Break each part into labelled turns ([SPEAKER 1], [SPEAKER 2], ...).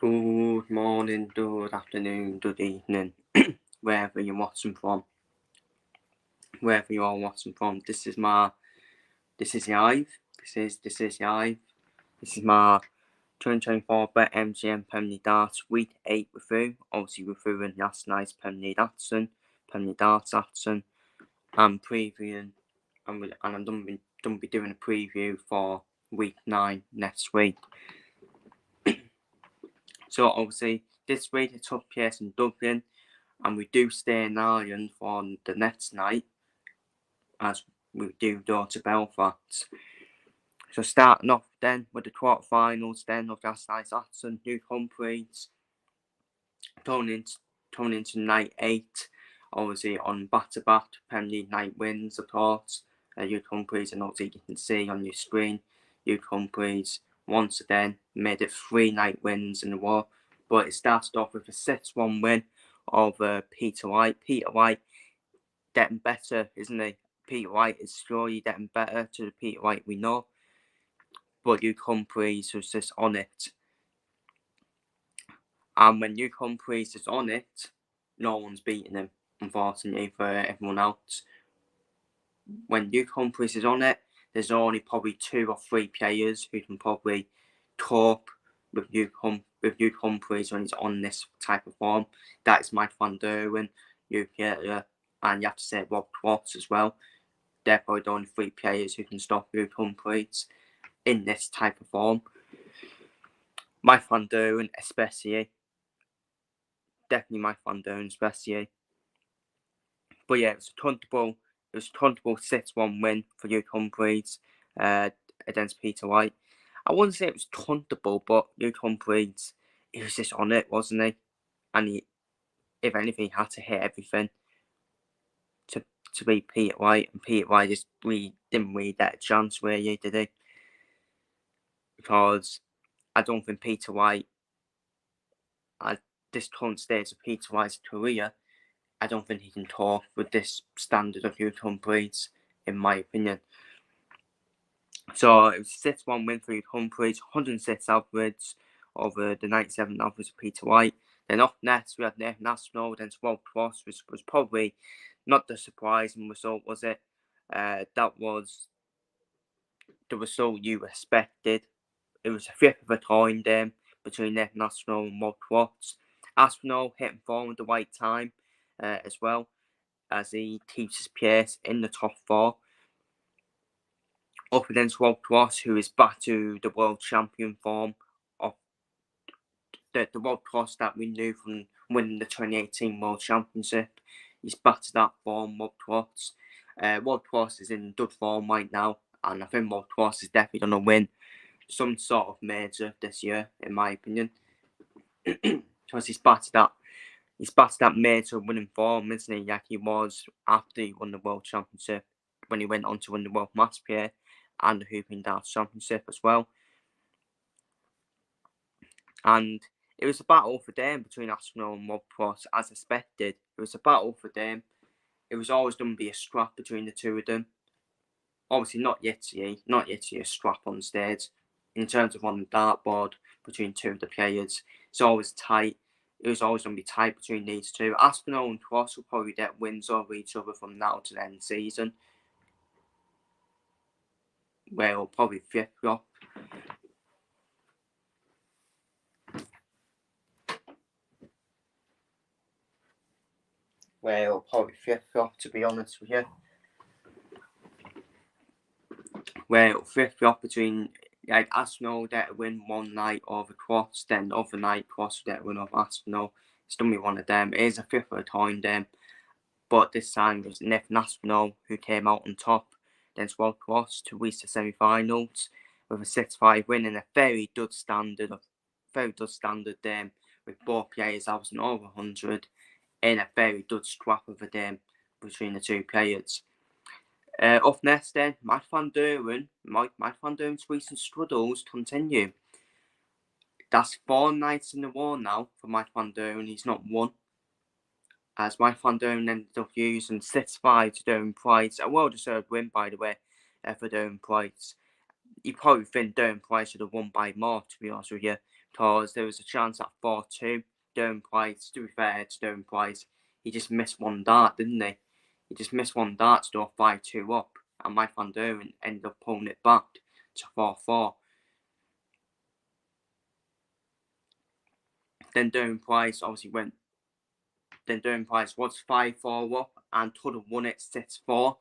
[SPEAKER 1] Good morning, good afternoon, good evening, wherever you're watching from, wherever you are watching from. This is live. This is live. This is my 2024 BETMGM Premier League Darts Week 8 review. Obviously, we're reviewing last night's Premier League action, Premier League Darts action, and previewing, and I'm done be doing a preview for Week 9 next week. So obviously, this week it took place in Dublin, and we do stay in Ireland for the next night, as we do go to Belfast. So starting off then with the quarterfinals then of last night's action, Hugh Humphreys turning into night 8, obviously on back-to-back Premier League night wins, of course. Hugh Humphreys, and obviously you can see on your screen, Hugh Humphreys once again made it 3 night wins in a row, but it started off with a 6-1 win over Peter White. Peter White getting better, isn't he? Peter White is slowly getting better to the Peter White we know, but Hugh Humphreys was just on it. And when Hugh Humphreys is on it, no one's beating him, unfortunately for everyone else. When Hugh Humphreys is on it, there's only probably 2 or 3 players who can probably cope with Hugh Humphreys when he's on this type of form. That is Mike Van Duren, Hugh Pieter, and you have to say Rob Watts as well. They're probably the only 3 players who can stop Hugh Humphreys in this type of form. Mike Van Duren especially. Definitely Mike Van Duren especially. But yeah, it was a comfortable 6-1 win for Hugh Humphreys against Peter White. I wouldn't say it was comfortable, but Hugh Humphreys, he was just on it, wasn't he? And he, if anything, he had to hit everything to beat Peter White, and Peter White just didn't really get a chance, really, did he? Because I don't think Peter White, at this current stage of Peter White's career, I don't think he can cope with this standard of Hugh Humphreys, in my opinion. So it was a 6-1 win for Hugh Humphreys, 106 average over the 97 average of Peter White. Then up next, we had Nathan Aspinall against Rob Cross, which was probably not the surprising result, was it? That was the result you expected. It was a flip of a coin game between Nathan Aspinall and Rob Cross. Aspinall hitting form at the right time as well, as he keeps his place in the top 4. Up against Rob Cross, who is back to the world champion form of the Rob Cross that we knew from winning the 2018 World Championship. He's back to that form, Rob Cross. Rob Cross is in good form right now, and I think Rob Cross is definitely going to win some sort of major this year, in my opinion. Because he's back to that major winning form, isn't he? Like he was after he won the World Championship, when he went on to win the World Match Play and the Hooping Darts Championship as well. And it was a battle for them between Aspinall and Rob Cross, as expected. It was a battle for them. It was always going to be a scrap between the two of them. Obviously, not yet a scrap on stage. In terms of on the dartboard between two of the players, it's always tight. It was always going to be tight between these two. Aspinall and Cross will probably get wins over each other from now to the end of the season, where it'll probably flip-flop. To be honest with you. Where it'll flip-flop between, like, Aspinall get a win one night over Cross, then the other night Cross will get a win over Aspinall. It's going to be one of them. It is a flip of a coin then. But this time it was Nathan Aspinall who came out on top against Rob Cross to reach the semi-finals with a 6-5 win in a very good standard with both players averaging over 100 in a very good scrap of a game between the two players. Up next then, Mike Van Duren's recent struggles continue. That's 4 nights in a row now for Mike Van Duren. He's not won, as Mike Van Duren ended up using 6-5 to Darren Price. A well-deserved win, by the way, for Darren Price. you probably think Durham Price should have won by more, to be honest with you, because there was a chance at 4-2. Durham Price, to be fair to Durham Price, he just missed one dart, didn't he? He just missed one dart to go 5-2 up, and Mike Van Duren ended up pulling it back to 4-4. Then Durham Price obviously went. Then Durham Price was 5-4 up and could have won it 6-4.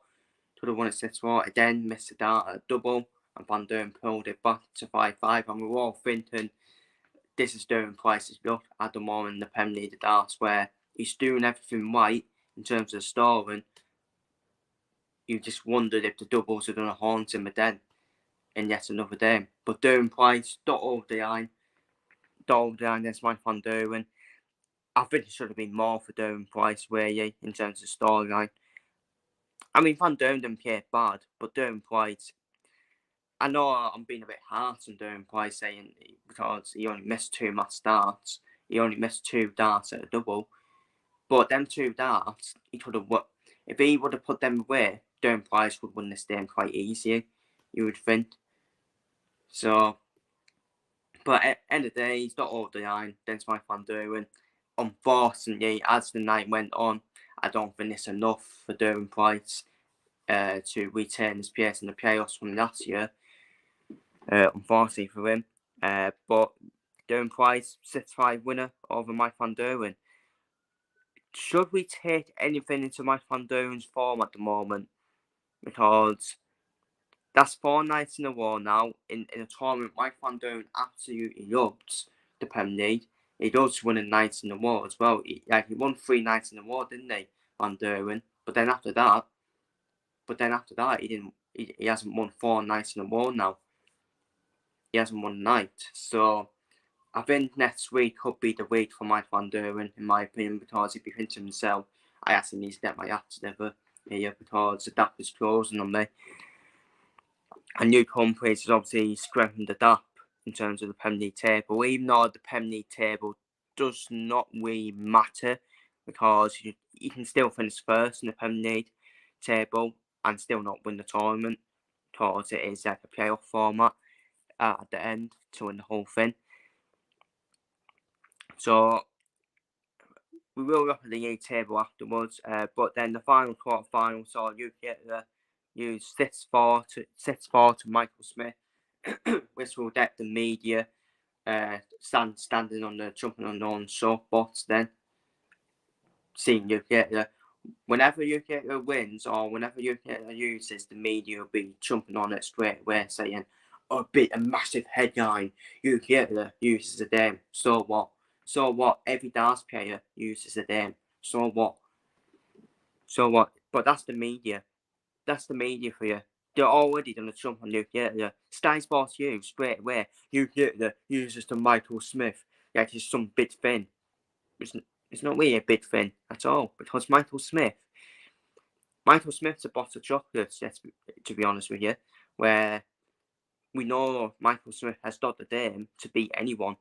[SPEAKER 1] Could have won it 6-4. Again, missed a dart at a double, and Van Duren pulled it back to 5-5. And we were all thinking, this is Durham Price's luck at the moment in the Premier League darts, where he's doing everything right in terms of scoring. You just wondered if the doubles are going to haunt him again in yet another game. But Durham Price, dot over the line against Mike Van Duren. I think it should have been more for Durham Price, really, in terms of storyline. I mean, Van Duren didn't play bad, but Durham Price, I know I'm being a bit harsh on Durham Price saying because he only missed 2 match starts. He only missed 2 darts at a double. But them 2 darts, he could have won. If he would have put them away, Durham Price would win this game quite easily, you would think. So, but at the end of the day, he's not over the line against Mike Van Duren. Unfortunately, as the night went on, I don't think it's enough for Durham Price to retain his place in the playoffs from last year. Unfortunately for him. But Durham Price, 6-5 winner over Mike Van Duren. Should we take anything into Mike Van Duren's form at the moment? Because that's 4 nights in a row now in a tournament Mike Van Duren absolutely loves the Premier League. He does win a night in a row as well. He won 3 nights in a row, didn't he, Van Duren? But then after that, he hasn't won 4 nights in a row now. He hasn't won a night. So I think next week could be the week for Mike Van Duren, in my opinion, because if he thinks to himself, I actually need to get my act together here because the DAP is closing on me. And New Humphreys has obviously strengthened the DAP in terms of the Premier League table, even though the Premier League table does not really matter because you can still finish first in the Premier League table and still not win the tournament because it is like a playoff format at the end to win the whole thing. So we will look at the league table afterwards, but then the final quarter-final saw UKETA use 6-4 to Michael Smith, which will get the media standing on the jumping unknown soapbox then. Seeing UKETA, whenever UKETA wins or whenever UKETA uses, the media will be jumping on it straight away saying, oh, a massive headline, UKETA uses a dame, so what? So what? Every darts player uses a dame. So what? So what? But that's the media. That's the media for you. They're already going to jump on UKETA. Sky Sports U straight away. UKETA uses the Michael Smith. Like it's some big thing. It's not really a big thing at all because Michael Smith's a box of chocolates, to be honest with you, where we know Michael Smith has got the dame to beat anyone.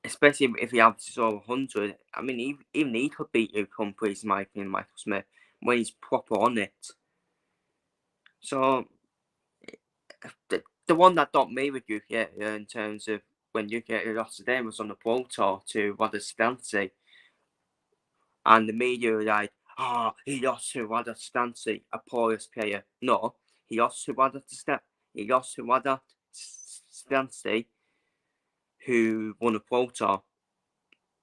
[SPEAKER 1] Especially if he averages over 100. I mean, even he could beat Luke Humphreys, in my opinion, Michael Smith, when he's proper on it. So, the one that got me with UKETA in terms of when UKETA lost the game was on the Pro Tour to Stancy. And the media were like, he lost to Stancy, a porous player. No, he lost to Stancy, who won a Pro Tour.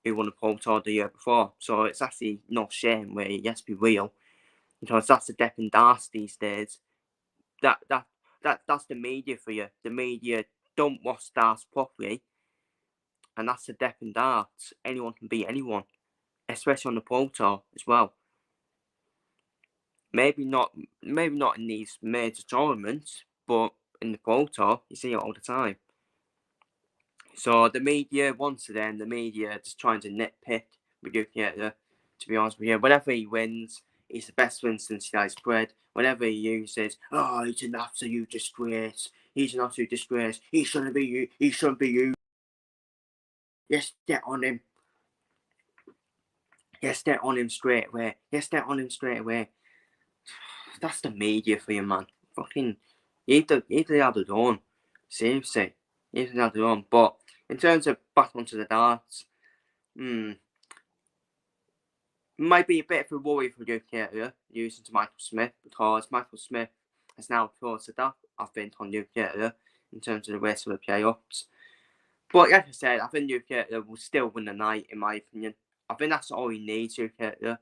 [SPEAKER 1] Who won a Pro Tour the year before. So it's actually no shame, really. Let's be real. Because that's the death and darts these days. That's the media for you. The media don't watch darts properly. And that's the death and darts. Anyone can beat anyone. Especially on the Pro Tour as well. Maybe not in these major tournaments, but in the Pro Tour, you see it all the time. So the media, once again, just trying to nitpick with UKETA, to be honest with you. Whenever he wins, he's the best win since sliced bread. Whenever he uses, he's an absolute disgrace. He shouldn't be used. Yes, get on him. Yes, get on him straight away. that's the media for you, man. Fucking, either had it on. Seriously, either had it on. But in terms of back onto the darts, might be a bit of a worry for UK area using to Michael Smith, because Michael Smith has now reported that, I think, on UK area in terms of the rest of the playoffs. But like I said, I think UK area will still win the night, in my opinion. I think that's all he needs, UK area.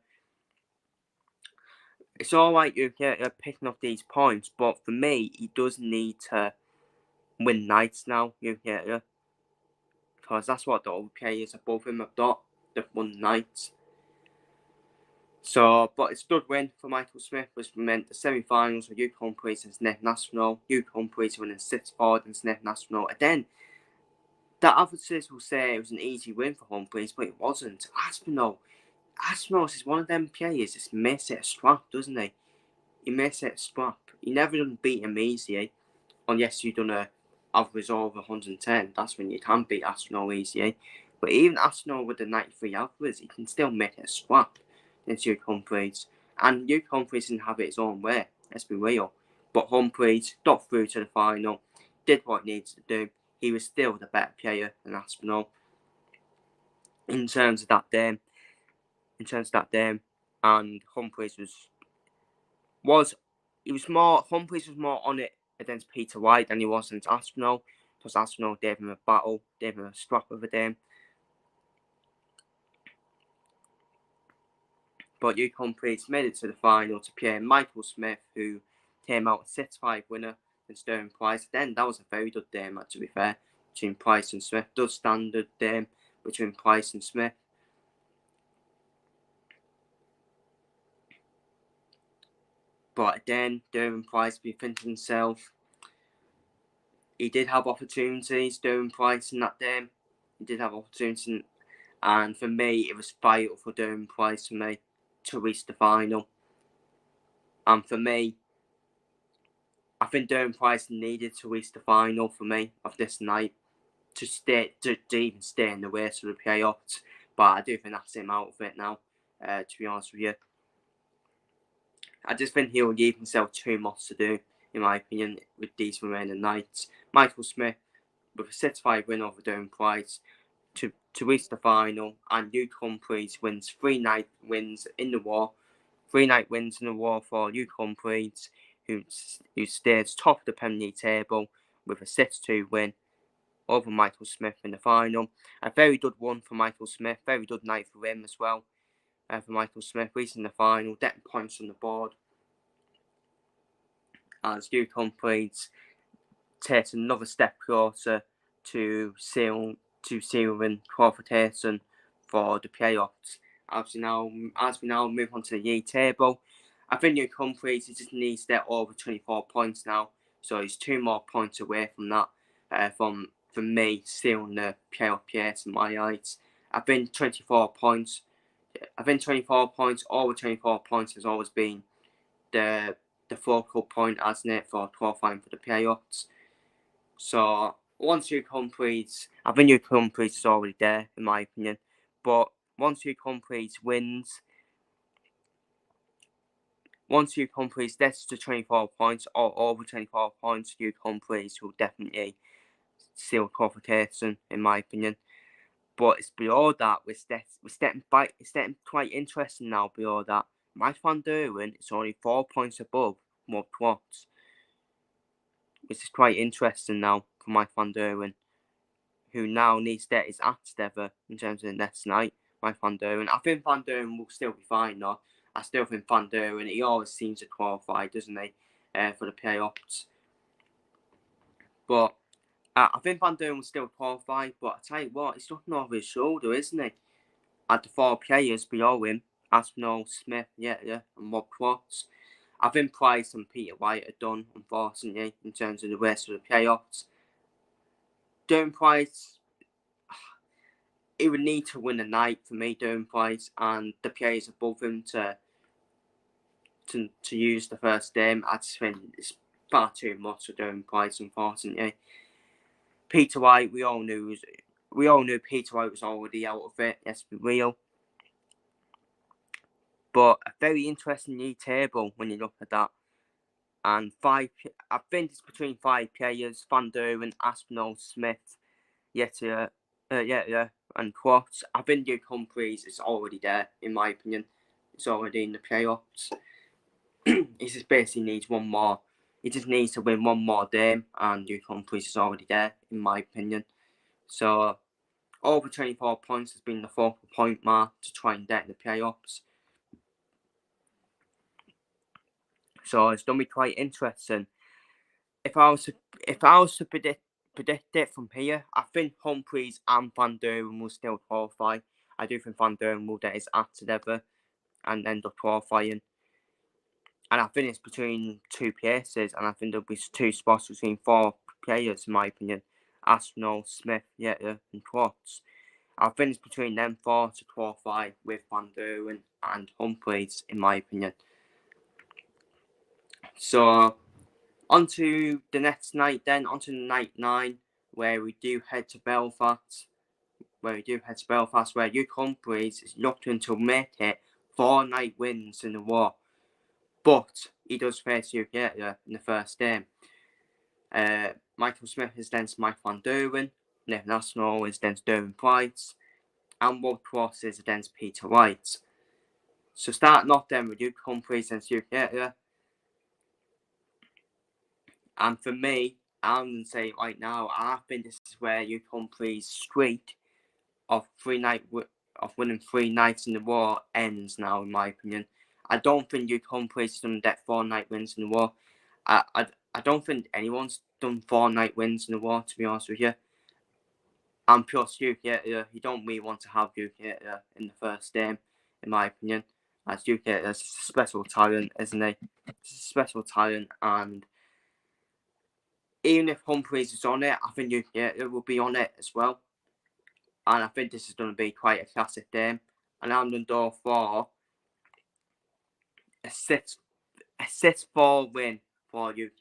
[SPEAKER 1] It's alright UK area picking up these points, but for me, he does need to win nights now, UK area. Because that's what the other players above him have got. They've won nights. So, but it's a good win for Michael Smith, which meant the semi-finals with UK Humphreys and Sneth National. UK Humphreys winning 6-4 and Sneth National. And then, the adversaries will say it was an easy win for Humphreys, but it wasn't. Aspinall is one of them players that makes it a strap, doesn't he? He makes it a strap. He never done beat him easy, unless you've done a average over 110. That's when you can beat Aspinall easy. But even Aspinall with the 93 average, he can still make it a strap against UK Humphreys. And UK Humphreys didn't have it his own way, let's be real. But Humphreys got through to the final, did what he needed to do. He was still the better player than Aspinall in terms of that game. And Humphreys Humphreys was more on it against Peter White than he was against Aspinall, because Aspinall gave him a battle, gave him a strap of a game. But UK Humphreys made it to the final to play Michael Smith, who came out a 6-5 winner against Darren Price. Then that was a very good game, to be fair, between Price and Smith. Good standard game between Price and Smith. But again, Darren Price be thinking himself, he did have opportunities, Darren Price, in that game. He did have opportunities, and for me, it was vital for Darren Price to reach the final. And for me, I think Darren Price needed to reach the final for me of this night to even stay in the race for the playoffs. But I do think that's him out of it now, to be honest with you. I just think he'll give himself too much to do, in my opinion, with these remaining nights. Michael Smith, with a 6-5 win over Darren Price, to reach the final, and UK Humphreys wins 3 night wins in the war. 3 night wins in the war for UK Humphreys, who stays top of the Premier League table with a 6-2 win over Michael Smith in the final. A very good one for Michael Smith, very good night for him as well. For Michael Smith, reaching the final, getting points on the board, as UK Humphreys takes another step closer to sealing qualification for the playoffs. As we now move on to the league table, I think UK Humphreys just needs to get over 24 points now, so he's 2 more points away from that. From me sealing the playoff place in my eyes. I think 24 points. Over 24 points has always been the focal point, hasn't it, for qualifying for the playoffs. So once UK Humphreys, I think UK Humphreys is already there, in my opinion. But once UK Humphreys gets to 24 points or over 24 points, UK Humphreys will definitely seal qualification, in my opinion. But it's below that, it's getting quite interesting now. Below that, Mike Van Duren is only 4 points above Mud Watts, which is quite interesting now for Mike Van Duren, who now needs to get his act together in terms of the next night. Mike Van Duren, I think Van Duren will still be fine though. I still think Van Duren, he always seems to qualify, doesn't he, for the playoffs. But I think Van Duren will still qualify, but I tell you what, he's looking over his shoulder, isn't he? At the 4 players below him, Aspinall, Smith, and Rob Watts. I think Price and Peter White are done, unfortunately, in terms of the rest of the playoffs. Darren Price, he would need to win the night for me, Darren Price, and the players above him to use the first game. I just think it's far too much for Darren Price, unfortunately. Peter White, we all knew Peter White was already out of it, let's be real. But a very interesting league table when you look at that. and I think it's between 5 players: Van Duren, Aspinall, Smith, Yetta, and Quats. I think Duke Humphries is already there, in my opinion. It's already in the playoffs. He just basically needs one more. He just needs to win one more game, and Duke Humphries is already there, in my opinion. So, over 24 points has been the focal point mark to try and get in the playoffs. So it's going to be quite interesting. If I was to predict it from here, I think Humphries and Van Duren will still qualify. I do think Van Duren will get his act together and end up qualifying. And I think it's between 2 places, and I think there'll be 2 spots between 4 players, in my opinion. Aspinall, Smith, Yetta, and Quats. I think it's between them 4 to qualify with Van Duren and Humphries, in my opinion. So, on to the next night then, on to night 9, where we do head to Belfast. Where Duke Humphries is looking to make it 4 night wins in a row. But he does face Duke in the first game. Michael Smith is then Mike Van Duren, Nathan Aspinall is then Derwin Price, and Ward Cross is against Peter White. So starting off then with Duke Humphries and Duke and for me, I'm going to say right now, I think this is where Duke Humphries' streak of winning 3 nights in a row ends now, in my opinion. I don't think Duke Humphries has done that 4 night wins in a row. I don't think anyone's done 4 night wins in a row, to be honest with you. And plus, Duke you don't really want to have Duke in the first game, in my opinion. As Duke is a special talent, isn't he? He's a special talent, and even if Humphries is on it, I think Duke will be on it as well. And I think this is going to be quite a classic game. And I'm going to go for a 6-4 win for Duke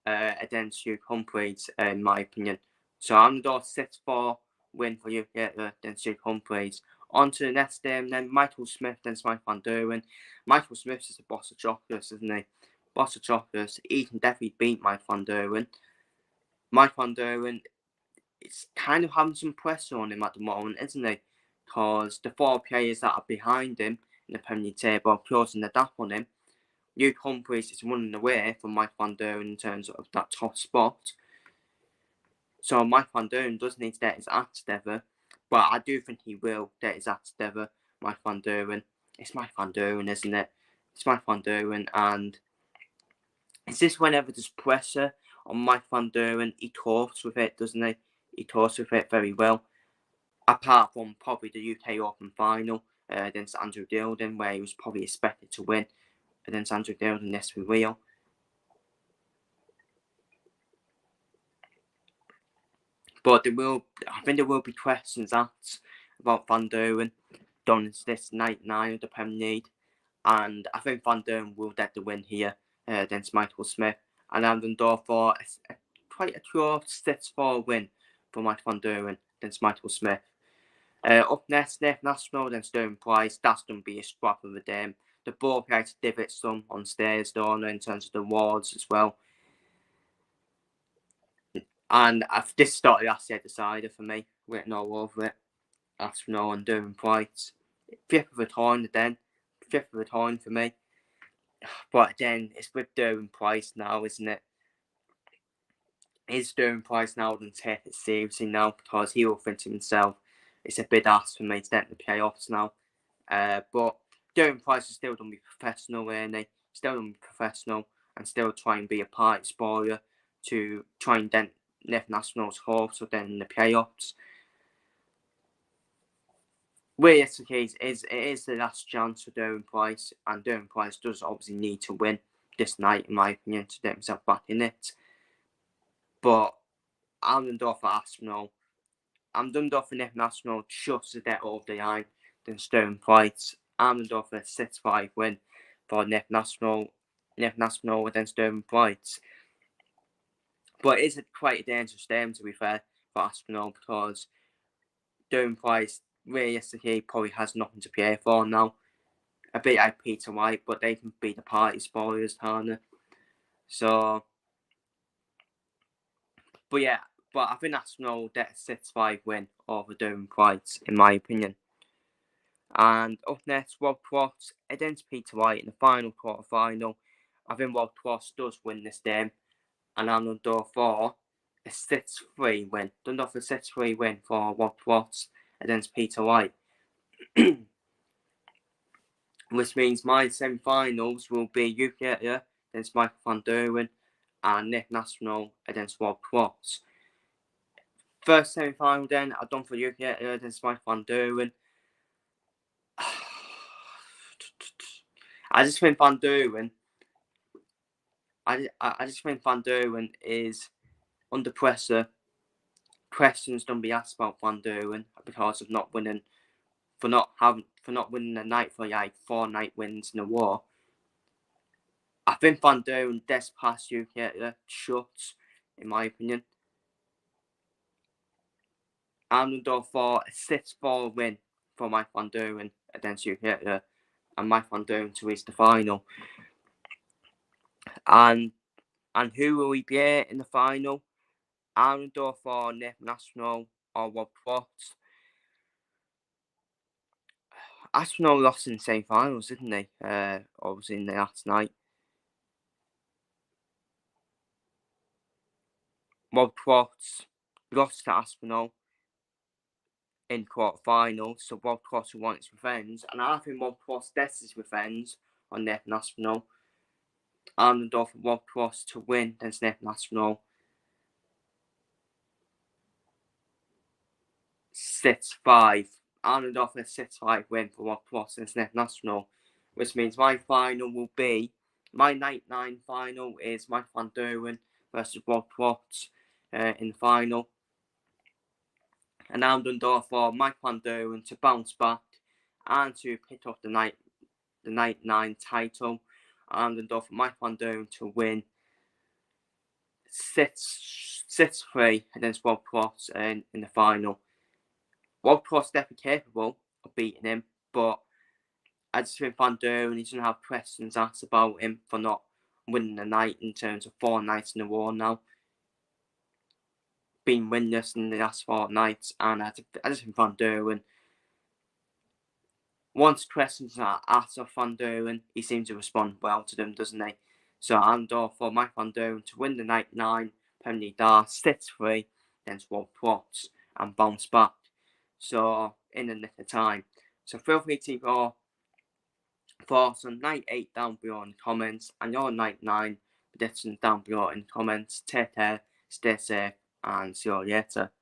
[SPEAKER 1] against Duke Humphries, in my opinion. So I'm going to go 6-4 win for Duke against Duke Humphries. On to the next game then, Michael Smith against Mike Van Duren. Michael Smith is the boss of chocolates, isn't he? Boss of chocolates. He can definitely beat Mike Van Duren. Mike Van Duren, it's kind of having some pressure on him at the moment, isn't he? Because the 4 players that are behind him in the Premier League table are closing the gap on him. Duke Humphries is running away from Mike Van Duren in terms of that top spot. So Mike Van Duren does need to get his act together. But I do think he will get his act together, Mike Van Duren. It's Mike Van Duren, isn't it? It's Mike Van Duren, and it's just whenever there's pressure on Mike Van Duren, he copes with it, doesn't he? He copes with it very well. Apart from probably the UK Open final against Andrew Gilden, where he was probably expected to win against Andrew Gilden, let's be real. But I think there will be questions asked about Van Duren done this night 9 of the Premier League. And I think Van Duren will get the win here against Michael Smith. And I'm going to go for quite a close 6-4 win for Mike Van Duren against Michael Smith. Up next, Nathan Aspinall against Derwin Price. That's going to be a scrap of a game. The both guys to divot some on stairs, don't in terms of the wards as well. And this started as the decider for me, written all over it. Aspinall and Derwin Price. 5th of a coin then. 5th of a coin for me. But again, it's with Derwin Price now, isn't it? Is Derwin Price now going to take it seriously now? Because he will think to himself, it's a big ask for me to get in the playoffs now. But Derwin Price is still going to be professional, isn't he? Still going to be professional and still try and be a party spoiler to try and dent Nathan Aspinall's hopes of then in the playoffs. Realistically, it is the last chance for Derwin Price, and Derwin Price does obviously need to win this night, in my opinion, to get himself back in it. But I'm going to go for Aspinall. I'm going to go for Nathan Aspinall just to get over the line than Derwin Price. I'm going to go for a 6-5 win for Nathan Aspinall against Derwin Price. But it is quite a dangerous game, to be fair, for Aspinall, because Derwin Price realistically probably has nothing to play for now. A bit like Peter White, but they can be the party spoilers, can't they? So, but yeah, but I think Arsenal get a 6-5 win over Durham Pride, in my opinion. And up next, Rob Cross against Peter White in the final quarter final. I think Rob Cross does win this game, and I'm going to go for a 6-3 win. Dundalk a 6-3 win for Rob Cross against Peter White. Which means my semi-finals will be Uketa against Michael van Duren and Nick National against Rob Cross. First semi-final then, I've done for Uketa against Michael van Duren. I just think Van Duren. I just think Van Duren is under pressure. Questions don't be asked about Van Duren because of not winning, for not winning a night for like 4 night wins in a row. I think Van Duren does pass Uketa shut, in my opinion. I'm going to go for a 6-4 win for Mike Van Duren against Uketa, and Mike Van Duren to reach the final. And who will we be in the final? I'm going to go for Nick National or Rob Cross. Arsenal lost in the semi-finals, didn't they? Obviously in the last night. Rob Cross lost to Arsenal in quarter-final, so Rob Cross will want his revenge, and I think Rob Cross gets his revenge on Nick National. I'm going to go for Rob Cross to win against Nick National. 6-5. I'm going to go for a 6-5 win for Rob Cross against Nick National, which means my final will be, my night 9 final is Mike Van Duren versus Rob Cross in the final. And I'm going to go for Mike Van Duren to bounce back and to pick up the night 9 title. I'm going to go for Mike Van Duren to win 6-3 against Rob Cross in the final. Rob Cross definitely capable of beating him, but I just think Van Duren, he's going to have questions asked about him for not winning the night in terms of 4 nights in a row now. Been winless in the last 4 nights, and I just think Van Duren, once questions are asked of Van Duren, he seems to respond well to them, doesn't he? So I'm going for Mike Van Duren to win the night 9 Premier League 6-3 against Rob Cross and bounce back. So in the nick of time. So feel free to leave your thoughts on night 8 down below in the comments, and your night 9 predictions down below in the comments. Take care, stay safe, and see you all later.